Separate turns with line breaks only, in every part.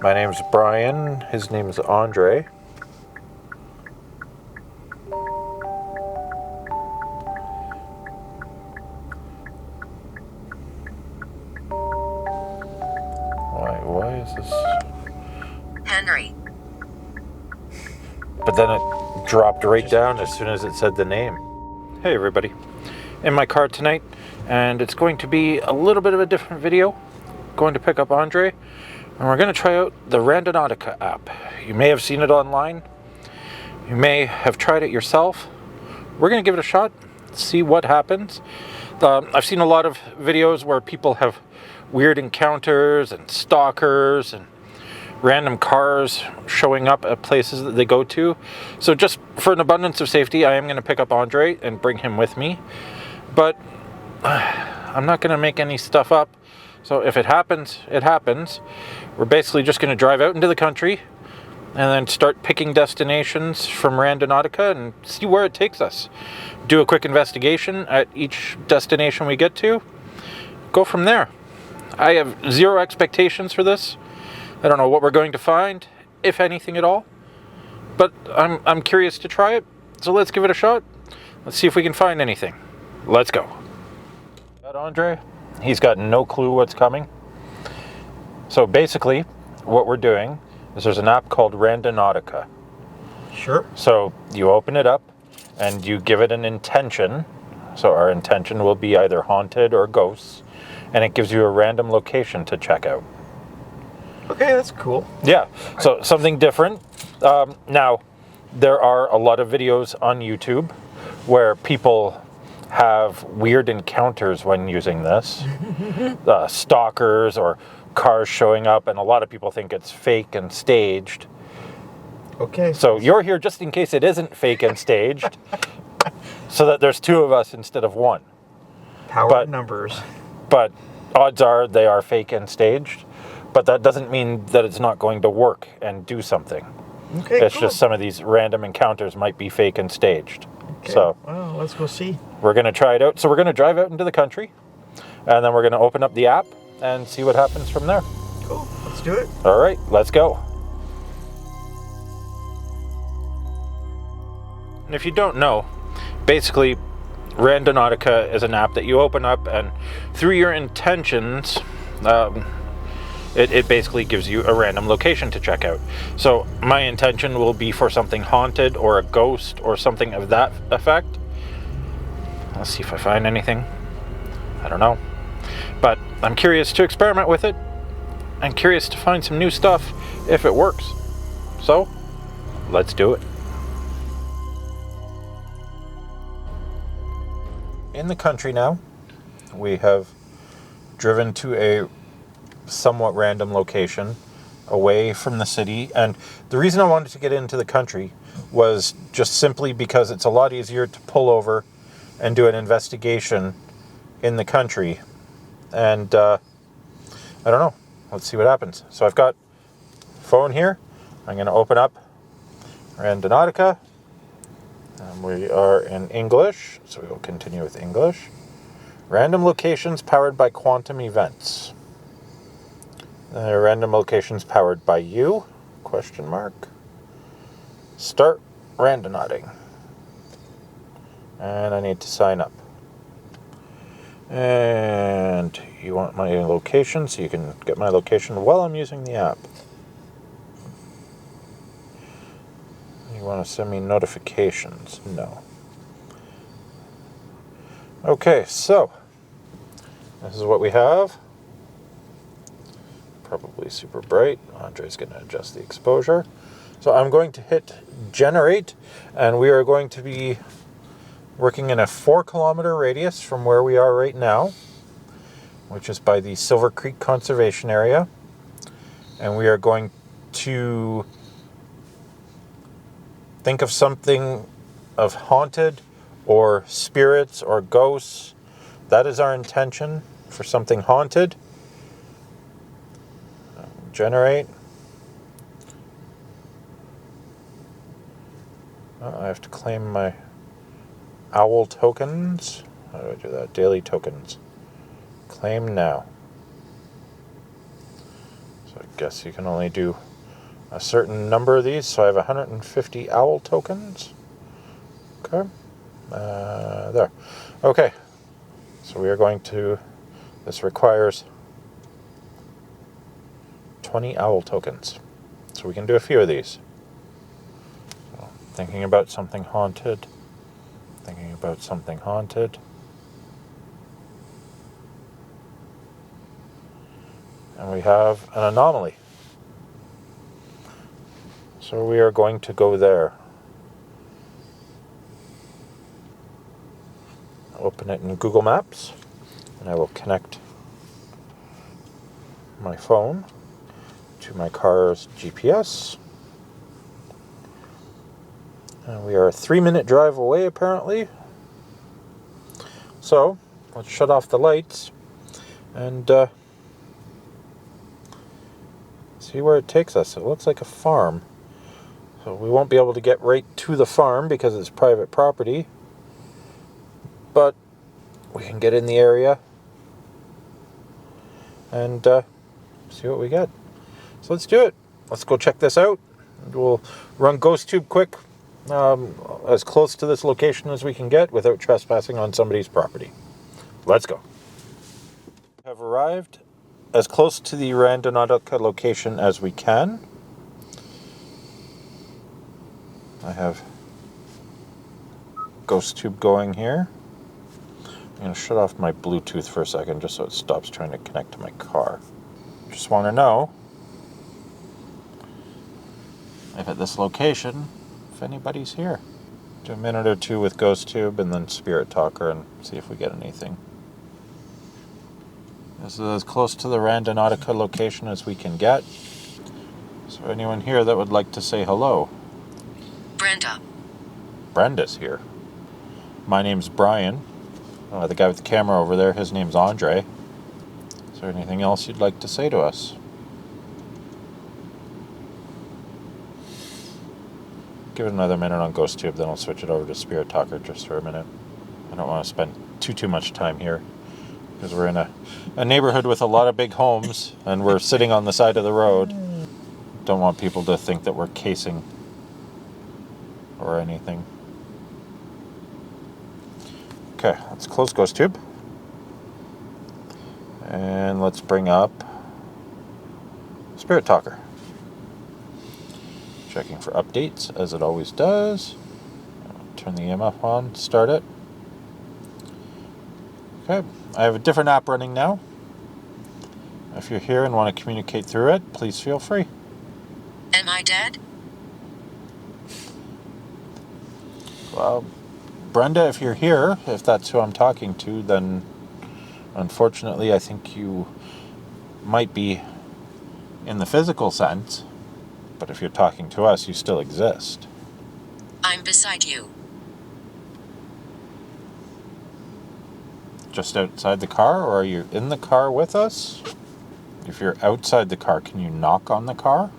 My name's Brian. His name's Andre. Why is this?
Henry.
But then it dropped right down as soon as it said the name. Hey everybody. In my car tonight, and it's going to be a little bit of a different video. Going to pick up Andre, and we're going to try out the Randonautica app. You may have seen it online. You may have tried it yourself. We're going to give it a shot, see what happens. I've seen a lot of videos where people have weird encounters and stalkers and random cars showing up at places that they go to. So just for an abundance of safety, I am going to pick up Andre and bring him with me. But I'm not going to make any stuff up. So if it happens, it happens. We're basically just going to drive out into the country and then start picking destinations from Randonautica and see where it takes us. Do a quick investigation at each destination we get to. Go from there. I have zero expectations for this. I don't know what we're going to find, if anything at all. But I'm curious to try it. So let's give it a shot. Let's see if we can find anything. Let's go. Got Andre. He's got no clue what's coming. So basically, what we're doing is there's an app called Randonautica.
Sure.
So you open it up and you give it an intention. So our intention will be either haunted or ghosts. And it gives you a random location to check out.
Okay, that's cool.
Yeah, so something different. Now, there are a lot of videos on YouTube where people have weird encounters when using this. Stalkers or cars showing up, and a lot of people think it's fake and staged.
Okay.
So you're here just in case it isn't fake and staged, so that there's two of us instead of one.
Power of numbers.
But odds are they are fake and staged. But that doesn't mean that it's not going to work and do something.
Okay,
it's just some of these random encounters might be fake and staged.
Okay.
So,
well, let's go see.
We're going to try it out. So we're going to drive out into the country, and then we're going to open up the app and see what happens from there.
Cool. Let's do it.
All right, let's go. And if you don't know, basically, Randonautica is an app that you open up, and through your intentions, it basically gives you a random location to check out. So my intention will be for something haunted or a ghost or something of that effect. Let's see if I find anything. I don't know. But I'm curious to experiment with it. I'm curious to find some new stuff if it works. So, let's do it. In the country now, we have driven to a somewhat random location away from the city, and the reason I wanted to get into the country was just simply because it's a lot easier to pull over and do an investigation in the country. And I don't know, let's see what happens. So I've got phone here. I'm going to open up Randonautica, and we are in English, so we will continue with English. Random locations powered by quantum events. Random locations powered by you? Question mark. Start randonauting. And I need to sign up. And you want my location, so you can get my location while I'm using the app. You want to send me notifications? No. Okay, so this is what we have. Probably super bright. Andre's going to adjust the exposure. So I'm going to hit generate, and we are going to be working in a 4-kilometer radius from where we are right now, which is by the Silver Creek Conservation Area. And we are going to think of something of haunted or spirits or ghosts. That is our intention for something haunted. Generate. I have to claim my owl tokens. How do I do that? Daily tokens. Claim now. So I guess you can only do a certain number of these. So I have 150 owl tokens. Okay. There. Okay. So we are going to... This requires 20 owl tokens. So we can do a few of these. So, thinking about something haunted. Thinking about something haunted. And we have an anomaly. So we are going to go there. Open it in Google Maps. And I will connect my phone to my car's GPS. And we are a 3-minute drive away, apparently. So, let's shut off the lights and see where it takes us. It looks like a farm. So we won't be able to get right to the farm because it's private property. But we can get in the area and see what we get. So let's do it. Let's go check this out. We'll run GhostTube quick, as close to this location as we can get without trespassing on somebody's property. Let's go. We have arrived as close to the Randonautica location as we can. I have GhostTube going here. I'm going to shut off my Bluetooth for a second just so it stops trying to connect to my car. Just want to know if at this location, if anybody's here. Do a minute or two with GhostTube and then Spirit Talker and see if we get anything. This is as close to the Randonautica location as we can get. Is there anyone here that would like to say hello?
Brenda.
Brenda's here. My name's Brian. The guy with the camera over there, his name's Andre. Is there anything else you'd like to say to us? Give it another minute on GhostTube, then I'll switch it over to Spirit Talker just for a minute. I don't want to spend too much time here because we're in a neighborhood with a lot of big homes and we're sitting on the side of the road. Don't want people to think that we're casing or anything. Okay, let's close GhostTube. And let's bring up Spirit Talker. Checking for updates, as it always does. Turn the EMF on, start it. Okay, I have a different app running now. If you're here and want to communicate through it, please feel free.
Am I dead?
Well, Brenda, if you're here, if that's who I'm talking to, then unfortunately I think you might be in the physical sense, but if you're talking to us, you still exist.
I'm beside you.
Just outside the car, or are you in the car with us? If you're outside the car, can you knock on the car?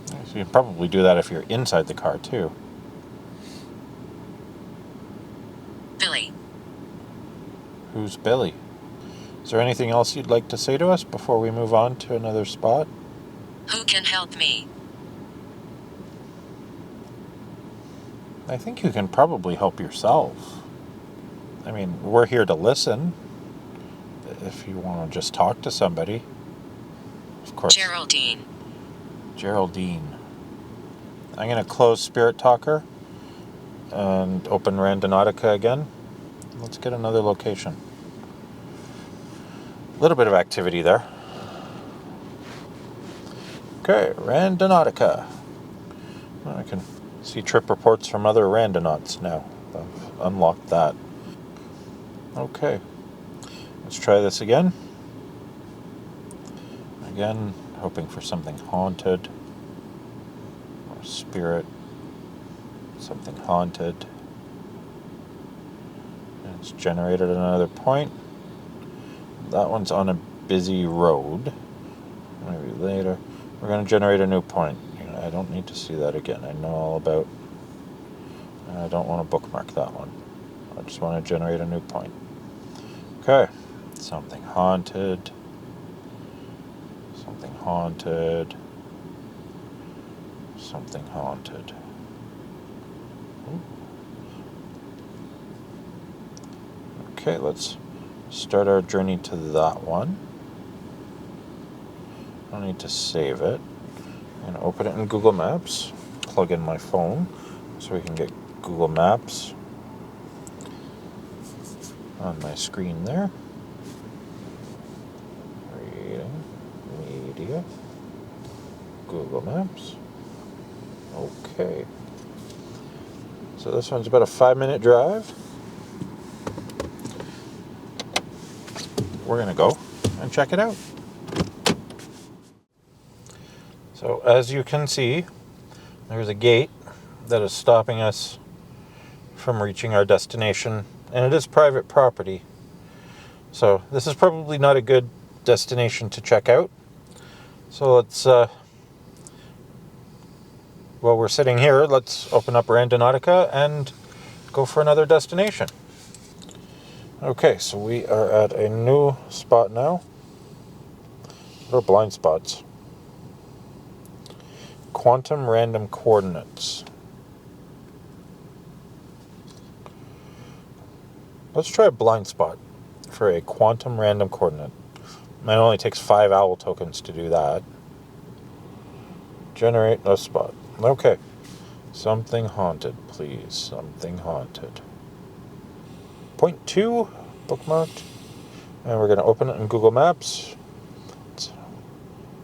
So you can probably do that if you're inside the car too.
Billy.
Who's Billy? Is there anything else you'd like to say to us before we move on to another spot?
Who can help me?
I think you can probably help yourself. I mean, we're here to listen. If you want to just talk to somebody. Of course.
Geraldine.
Geraldine. I'm going to close Spirit Talker and open Randonautica again. Let's get another location. A little bit of activity there. Okay, Randonautica. I can see trip reports from other randonauts now. I've unlocked that. Okay, let's try this again. Again, hoping for something haunted or spirit. Something haunted. And it's generated another point. That one's on a busy road. Maybe later. We're going to generate a new point. I don't need to see that again. I know all about... I don't want to bookmark that one. I just want to generate a new point. Okay. Something haunted. Something haunted. Something haunted. Ooh. Okay, let's start our journey to that one. I don't need to save it. I'm going to open it in Google Maps, plug in my phone so we can get Google Maps on my screen there. Reading, media, Google Maps. Okay. So this one's about a 5-minute drive. We're going to go and check it out. So as you can see, there's a gate that is stopping us from reaching our destination, and it is private property. So this is probably not a good destination to check out. So let's, while we're sitting here, let's open up Randonautica and go for another destination. Okay, so we are at a new spot now. What are blind spots? Quantum random coordinates. Let's try a blind spot for a quantum random coordinate. It only takes 5 owl tokens to do that. Generate a spot. Okay. Something haunted, please. Something haunted. Point 2, bookmarked. And we're going to open it in Google Maps. It's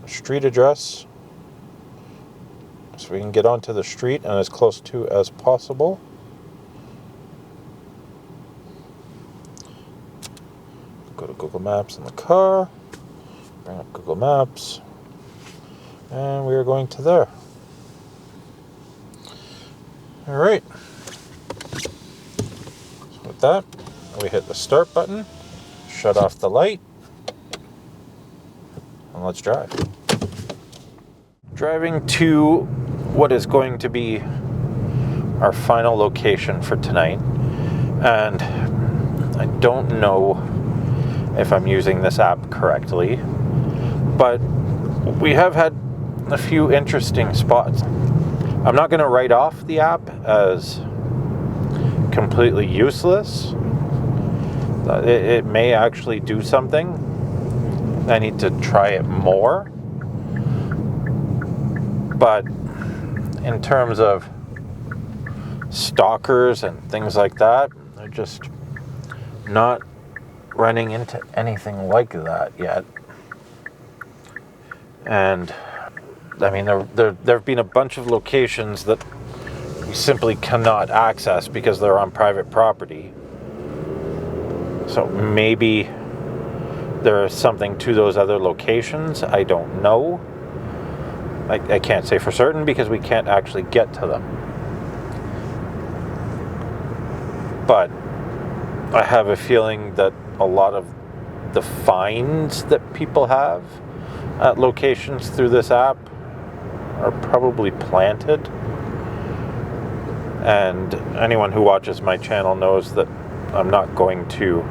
a street address. So we can get onto the street and as close to as possible. Go to Google Maps in the car. Bring up Google Maps. And we are going to there. Alright. So with that, we hit the start button, shut off the light, and let's drive. Driving to what is going to be our final location for tonight. And I don't know if I'm using this app correctly, but we have had a few interesting spots. I'm not going to write off the app as completely useless. It may actually do something. I need to try it more. But in terms of stalkers and things like that, they're just not running into anything like that yet. And I mean, there have been a bunch of locations that we simply cannot access because they're on private property. So maybe there is something to those other locations. I don't know. I can't say for certain because we can't actually get to them. But I have a feeling that a lot of the finds that people have at locations through this app are probably planted. And anyone who watches my channel knows that I'm not going to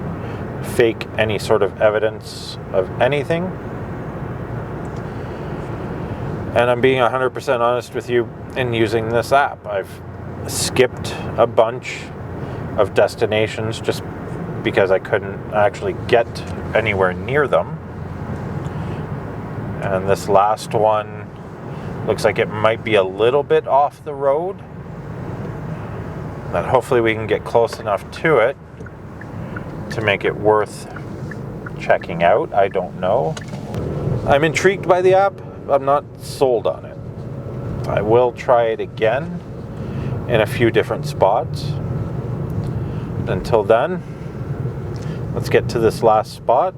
fake any sort of evidence of anything. And I'm being 100% honest with you in using this app. I've skipped a bunch of destinations just because I couldn't actually get anywhere near them. And this last one looks like it might be a little bit off the road. But hopefully we can get close enough to it to make it worth checking out. I don't know. I'm intrigued by the app. I'm not sold on it. I will try it again in a few different spots. Until then, let's get to this last spot.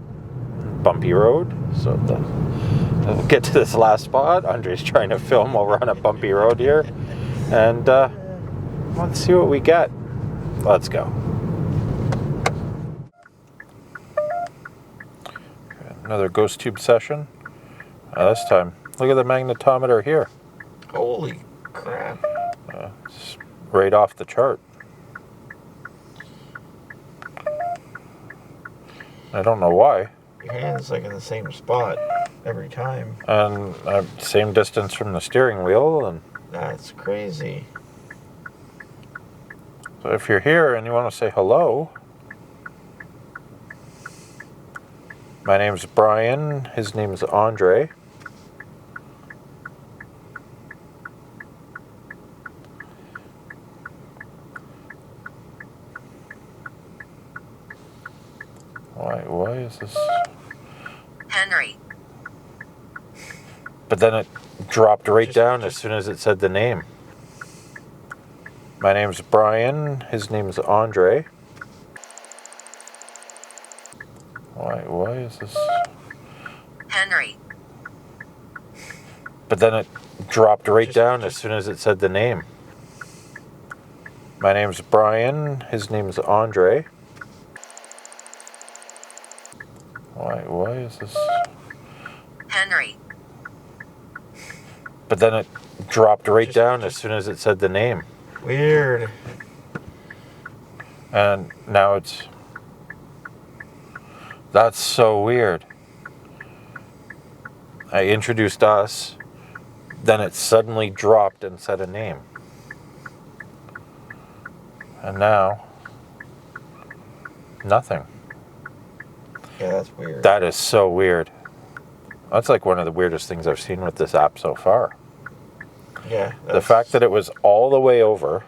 Bumpy road. So we'll get to this last spot. Andre's trying to film while we're on a bumpy road here. And let's see what we get. Let's go. Another GhostTube session. This time, look at the magnetometer here.
Holy crap.
It's right off the chart. I don't know why.
Your hand's like in the same spot. every time.
And same distance from the steering wheel. And
That's crazy.
so if you're here and you want to say hello, my name's Brian. His name's Andre. Why is this?
Henry.
But then it dropped right down as soon as it said the name. My name's Brian. His name's Andre. Why is this?
Henry.
But then it dropped right down as soon as it said the name. My name's Brian. His name's Andre. Why is this?
Henry.
But then it dropped right down as soon as it said the name.
Weird.
And now it's... That's so weird. I introduced us, then it suddenly dropped and said a name. And now, nothing.
Yeah, that's weird.
That is so weird. That's like one of the weirdest things I've seen with this app so far.
Yeah.
The fact that it was all the way over,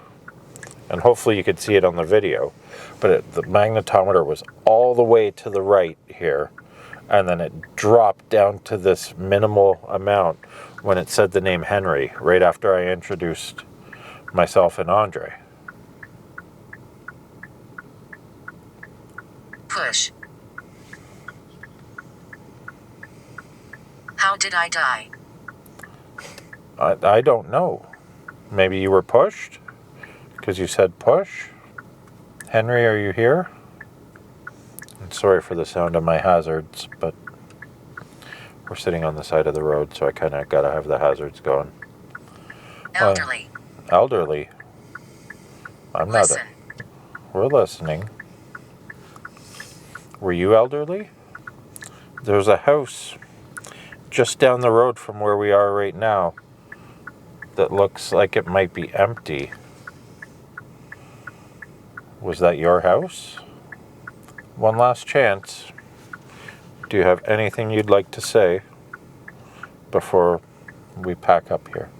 and hopefully you could see it on the video, but the magnetometer was all the way to the right here, and then it dropped down to this minimal amount when it said the name Henry, right after I introduced myself and Andre.
Push. How did I die?
I don't know. Maybe you were pushed? Because you said push? Henry, are you here? I'm sorry for the sound of my hazards, but we're sitting on the side of the road, so I kind of got to have the hazards going.
Elderly.
Elderly? I'm not.
Listen.
We're listening. Were you elderly? There's a house just down the road from where we are right now that looks like it might be empty. Was that your house? One last chance. Do you have anything you'd like to say before we pack up here?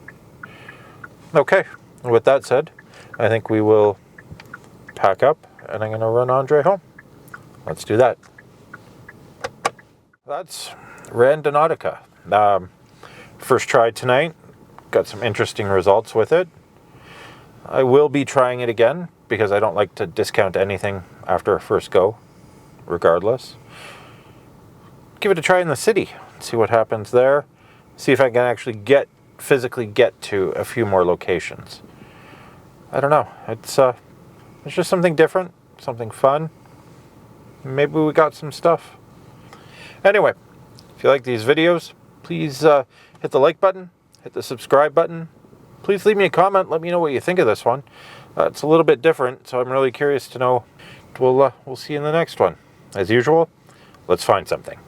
Okay, with that said, I think we will pack up and I'm going to run Andre home. Let's do that. That's Randonautica. First try tonight. Got some interesting results with it. I will be trying it again because I don't like to discount anything after a first go, regardless. Give it a try in the city. See what happens there. See if I can actually physically get to a few more locations. I don't know. It's just something different, something fun. Maybe we got some stuff. Anyway, if you like these videos, please hit the like button, hit the subscribe button. Please leave me a comment. Let me know what you think of this one. It's a little bit different, so I'm really curious to know. We'll see you in the next one. As usual, let's find something.